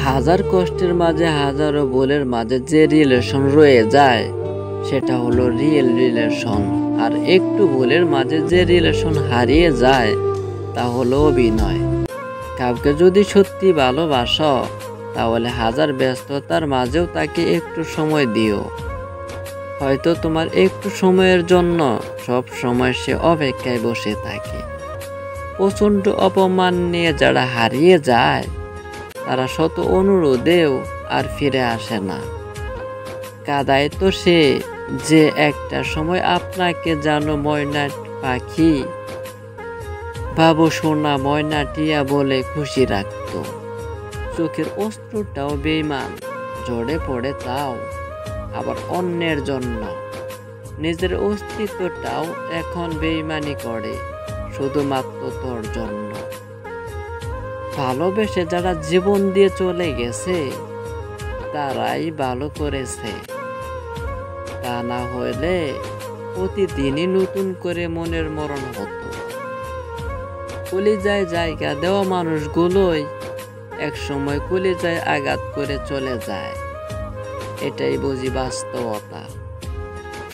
হাজার কষ্টের মাঝে হাজারো ভুলের মাঝে যে রিলেশন রয়ে যায় সেটা হলো রিয়েল রিলেশন। আর একটু ভুলের মাঝে যে রিলেশন হারিয়ে যায় তা হলো অভিনয়। কাউকে যদি সত্যি ভালোবাসো তাহলে হাজার ব্যস্ততার মাঝেও তাকে একটু সময় দিও। হয়তো তোমার একটু সময়ের জন্য সব সময় সে অপেক্ষায় বসে থাকে। প্রচণ্ড অপমান নিয়ে যারা হারিয়ে যায় তারা শত অনুরোধেও আর ফিরে আসে না। কাদায় তো সে যে একটা সময় আপনাকে জানো ময়না পাখি, বাবু সোনা ময়না টিয়া বলে খুশি রাখত। চোখের অস্ত্রটাও বেইমান, ঝরে পড়ে তাও আবার অন্যের জন্য। নিজের অস্তিত্বটাও এখন বেইমানি করে শুধুমাত্র তোর জন্য। ভালোবেসে যারা জীবন দিয়ে চলে গেছে তারাই ভালো করেছে, তা না হলে প্রতিদিনই নতুন করে মনের মরণ হতো। কলিজায় জায়গা দেওয়া মানুষগুলোই একসময় কলিজায় আঘাত করে চলে যায়। এটাই বুঝি বাস্তবতা।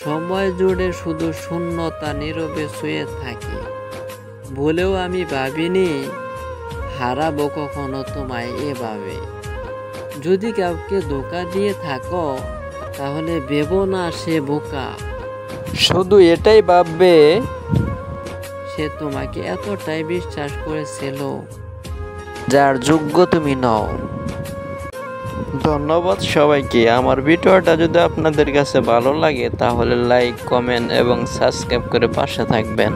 সময় জুড়ে শুধু শূন্যতা নীরবে শুয়ে থাকে। বলেও আমি ভাবিনি হারাবো কখনো তোমায় এভাবে। যদি কাউকে ধোঁকা দিয়ে থাকো তাহলে ভেবো না সে বোকা, শুধু এটাই ভাববে সে তোমাকে এতটাই বিশ্বাস করেছিল যার যোগ্য তুমি নও। ধন্যবাদ সবাইকে। আমার ভিডিওটা যদি আপনাদের কাছে ভালো লাগে তাহলে লাইক, কমেন্ট এবং সাবস্ক্রাইব করে পাশে থাকবেন।